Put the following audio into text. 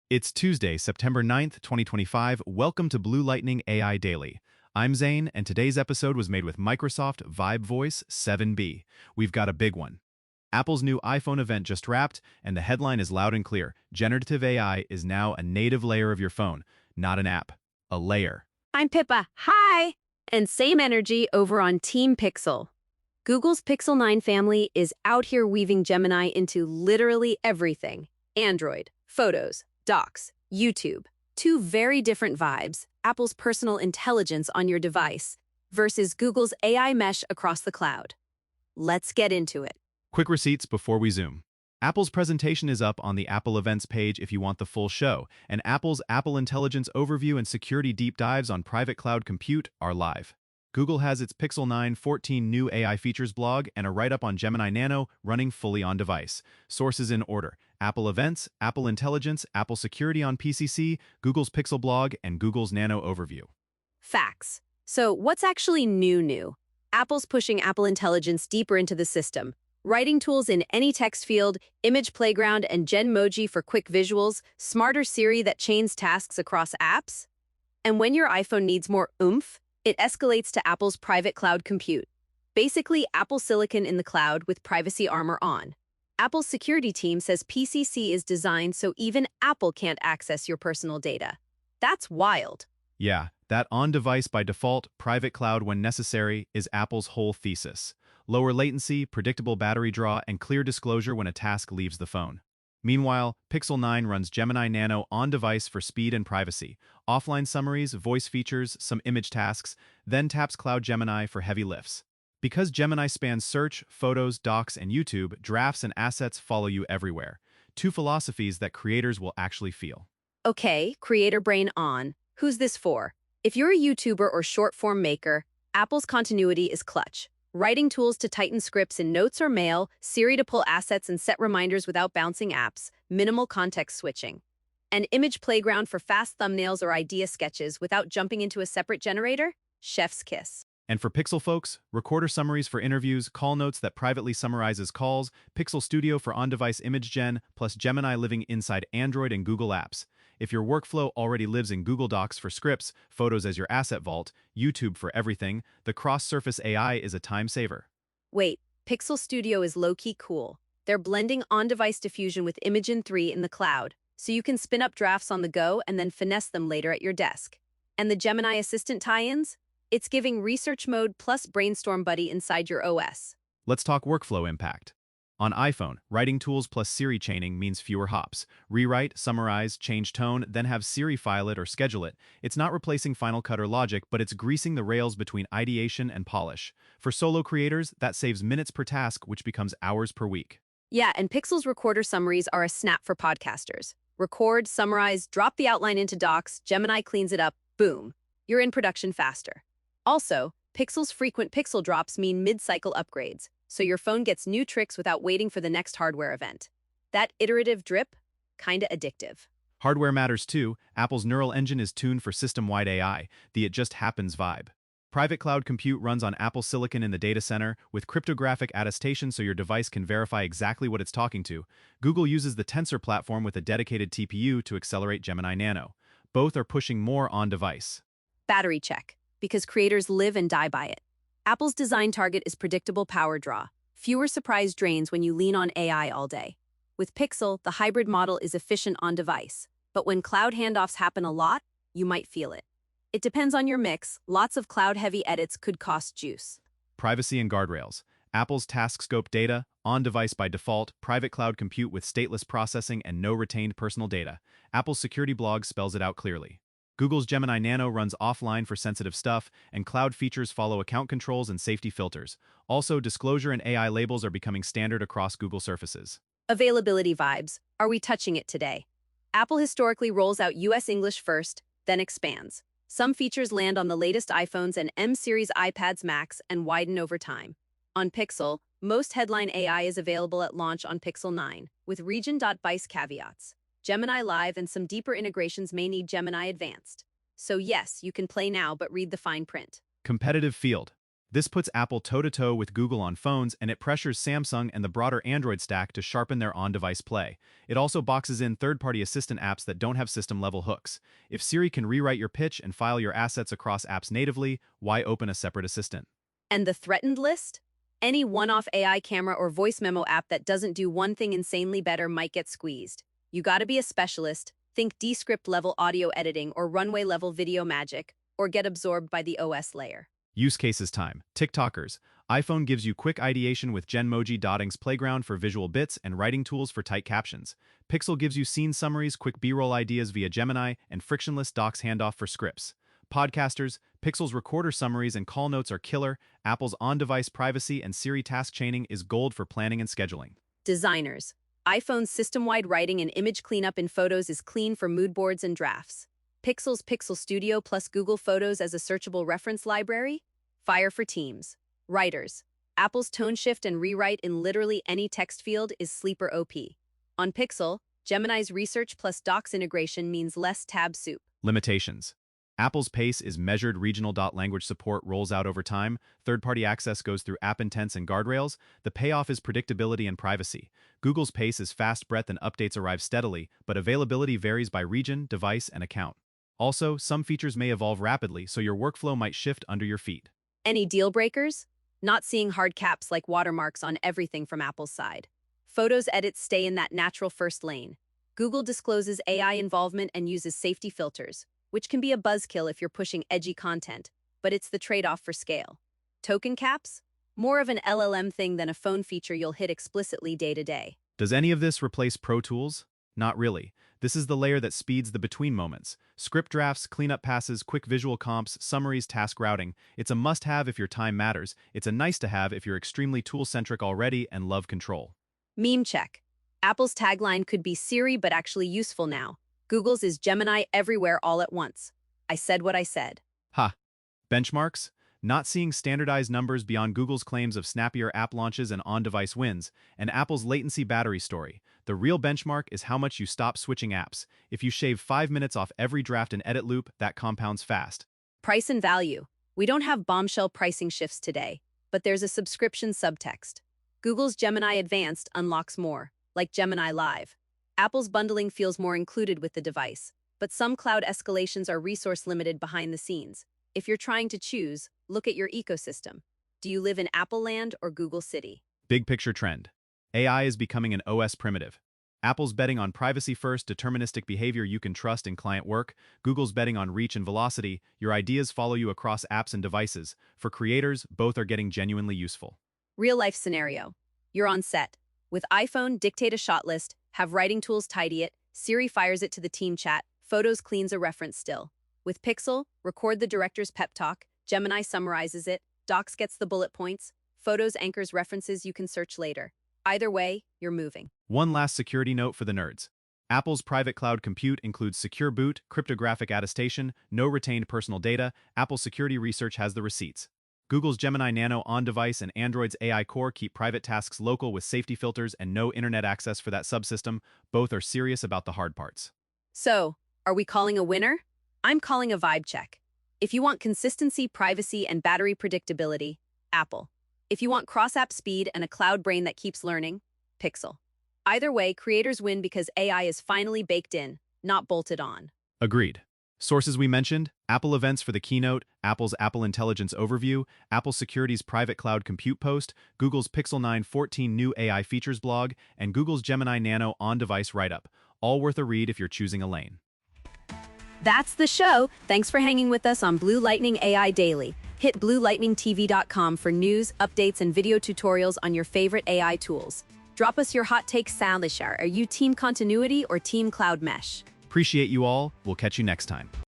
It's Tuesday, September 9th, 2025. Welcome to Blue Lightning AI Daily. I'm Zane, and today's episode was made with Microsoft Vibe Voice 7B. We've got a big one. Apple's new iPhone event just wrapped, and the headline is loud and clear. Generative AI is now a native layer of your phone, not an app. A layer. I'm Pippa. Hi! And same energy over on Team Pixel. Google's Pixel 9 family is out here weaving Gemini into literally everything. Android, Photos, Docs, YouTube. Two very different vibes. Apple's personal intelligence on your device versus Google's AI mesh across the cloud. Let's get into it. Quick receipts before we zoom. Apple's presentation is up on the Apple Events page if you want the full show, and Apple's Apple Intelligence Overview and Security Deep Dives on Private Cloud Compute are live. Google has its Pixel 9 14 new AI features blog and a write-up on Gemini Nano running fully on device. Sources in order: Apple Events, Apple Intelligence, Apple Security on PCC, Google's Pixel blog, and Google's Nano Overview. Facts. So what's actually new? Apple's pushing Apple Intelligence deeper into the system. Writing tools in any text field, image playground, and Genmoji for quick visuals, smarter Siri that chains tasks across apps. And when your iPhone needs more oomph, it escalates to Apple's private cloud compute. Basically, Apple Silicon in the cloud with privacy armor on. Apple's security team says PCC is designed so even Apple can't access your personal data. That's wild. Yeah, that on-device by default, private cloud when necessary is Apple's whole thesis. Lower latency, predictable battery draw, and clear disclosure when a task leaves the phone. Meanwhile, Pixel 9 runs Gemini Nano on-device for speed and privacy, offline summaries, voice features, some image tasks, then taps Cloud Gemini for heavy lifts. Because Gemini spans search, photos, docs, and YouTube, drafts and assets follow you everywhere. Two philosophies that creators will actually feel. Okay, creator brain on. Who's this for? If you're a YouTuber or short-form maker, Apple's continuity is clutch. Writing tools to tighten scripts in Notes or Mail, Siri to pull assets and set reminders without bouncing apps, minimal context switching. An image playground for fast thumbnails or idea sketches without jumping into a separate generator? Chef's kiss. And for Pixel folks, recorder summaries for interviews, call notes that privately summarizes calls, Pixel Studio for on-device image gen, plus Gemini living inside Android and Google apps. If your workflow already lives in Google Docs for scripts, Photos as your asset vault, YouTube for everything, the cross-surface AI is a time saver. Wait, Pixel Studio is low-key cool. They're blending on-device diffusion with Imagen 3 in the cloud, so you can spin up drafts on the go and then finesse them later at your desk. And the Gemini Assistant tie-ins? It's giving research mode plus Brainstorm Buddy inside your OS. Let's talk workflow impact. On iPhone, writing tools plus Siri chaining means fewer hops. Rewrite, summarize, change tone, then have Siri file it or schedule it. It's not replacing Final Cut or Logic, but it's greasing the rails between ideation and polish. For solo creators, that saves minutes per task, which becomes hours per week. Yeah, and Pixel's recorder summaries are a snap for podcasters. Record, summarize, drop the outline into Docs, Gemini cleans it up, boom. You're in production faster. Also, Pixel's frequent Pixel drops mean mid-cycle upgrades, so your phone gets new tricks without waiting for the next hardware event. That iterative drip? Kinda addictive. Hardware matters too. Apple's Neural Engine is tuned for system-wide AI, the It Just Happens vibe. Private cloud compute runs on Apple Silicon in the data center, with cryptographic attestation so your device can verify exactly what it's talking to. Google uses the Tensor platform with a dedicated TPU to accelerate Gemini Nano. Both are pushing more on-device. Battery check, because creators live and die by it. Apple's design target is predictable power draw, fewer surprise drains when you lean on AI all day. With Pixel, the hybrid model is efficient on device, but when cloud handoffs happen a lot, you might feel it. It depends on your mix. Lots of cloud-heavy edits could cost juice. Privacy and guardrails. Apple's task scope data, on-device by default, private cloud compute with stateless processing and no retained personal data. Apple's security blog spells it out clearly. Google's Gemini Nano runs offline for sensitive stuff, and cloud features follow account controls and safety filters. Also, disclosure and AI labels are becoming standard across Google surfaces. Availability vibes. Are we touching it today? Apple historically rolls out US English first, then expands. Some features land on the latest iPhones and M-series iPads Max and widen over time. On Pixel, most headline AI is available at launch on Pixel 9, with region.bice caveats. Gemini Live and some deeper integrations may need Gemini Advanced. So yes, you can play now, but read the fine print. Competitive field. This puts Apple toe-to-toe with Google on phones, and it pressures Samsung and the broader Android stack to sharpen their on-device play. It also boxes in third-party assistant apps that don't have system-level hooks. If Siri can rewrite your pitch and file your assets across apps natively, why open a separate assistant? And the threatened list? Any one-off AI camera or voice memo app that doesn't do one thing insanely better might get squeezed. You gotta be a specialist, think Descript level audio editing or runway level video magic, or get absorbed by the OS layer. Use cases time. TikTokers. iPhone gives you quick ideation with Genmoji Dotting's playground for visual bits and writing tools for tight captions. Pixel gives you scene summaries, quick B-roll ideas via Gemini, and frictionless docs handoff for scripts. Podcasters. Pixel's recorder summaries and call notes are killer. Apple's on-device privacy and Siri task chaining is gold for planning and scheduling. Designers. iPhone's system-wide writing and image cleanup in Photos is clean for mood boards and drafts. Pixel's Pixel Studio plus Google Photos as a searchable reference library? Fire for teams. Writers. Apple's tone shift and rewrite in literally any text field is sleeper OP. On Pixel, Gemini's research plus docs integration means less tab soup. Limitations. Apple's pace is measured. Regional language support rolls out over time. Third-party access goes through app intents and guardrails. The payoff is predictability and privacy. Google's pace is fast breadth and updates arrive steadily, but availability varies by region, device, and account. Also, some features may evolve rapidly, so your workflow might shift under your feet. Any deal breakers? Not seeing hard caps like watermarks on everything from Apple's side. Photos edits stay in that natural first lane. Google discloses AI involvement and uses safety filters, which can be a buzzkill if you're pushing edgy content, but it's the trade-off for scale. Token caps? More of an LLM thing than a phone feature you'll hit explicitly day to day. Does any of this replace Pro Tools? Not really. This is the layer that speeds the between moments. Script drafts, cleanup passes, quick visual comps, summaries, task routing. It's a must-have if your time matters. It's a nice-to-have if you're extremely tool-centric already and love control. Meme check. Apple's tagline could be Siri but actually useful now. Google's is Gemini everywhere all at once. I said what I said. Ha. Benchmarks? Not seeing standardized numbers beyond Google's claims of snappier app launches and on-device wins, and Apple's latency battery story. The real benchmark is how much you stop switching apps. If you shave 5 minutes off every draft and edit loop, that compounds fast. Price and value. We don't have bombshell pricing shifts today, but there's a subscription subtext. Google's Gemini Advanced unlocks more, like Gemini Live. Apple's bundling feels more included with the device, but some cloud escalations are resource-limited behind the scenes. If you're trying to choose, look at your ecosystem. Do you live in Apple Land or Google City? Big picture trend. AI is becoming an OS primitive. Apple's betting on privacy-first, deterministic behavior you can trust in client work. Google's betting on reach and velocity. Your ideas follow you across apps and devices. For creators, both are getting genuinely useful. Real-life scenario. You're on set. With iPhone, dictate a shot list, have writing tools tidy it, Siri fires it to the team chat, Photos cleans a reference still. With Pixel, record the director's pep talk, Gemini summarizes it, Docs gets the bullet points, Photos anchors references you can search later. Either way, you're moving. One last security note for the nerds. Apple's private cloud compute includes secure boot, cryptographic attestation, no retained personal data. Apple Security Research has the receipts. Google's Gemini Nano on-device and Android's AI Core keep private tasks local with safety filters and no internet access for that subsystem. Both are serious about the hard parts. So, are we calling a winner? I'm calling a vibe check. If you want consistency, privacy, and battery predictability, Apple. If you want cross-app speed and a cloud brain that keeps learning, Pixel. Either way, creators win because AI is finally baked in, not bolted on. Agreed. Sources we mentioned: Apple events for the keynote, Apple's Apple Intelligence overview, Apple Security's private cloud compute post, Google's Pixel 9 14 new AI features blog, and Google's Gemini Nano on-device write-up. All worth a read if you're choosing a lane. That's the show. Thanks for hanging with us on Blue Lightning AI Daily. Hit bluelightningtv.com for news, updates, and video tutorials on your favorite AI tools. Drop us your hot take. Are you team continuity or team cloud mesh? Appreciate you all. We'll catch you next time.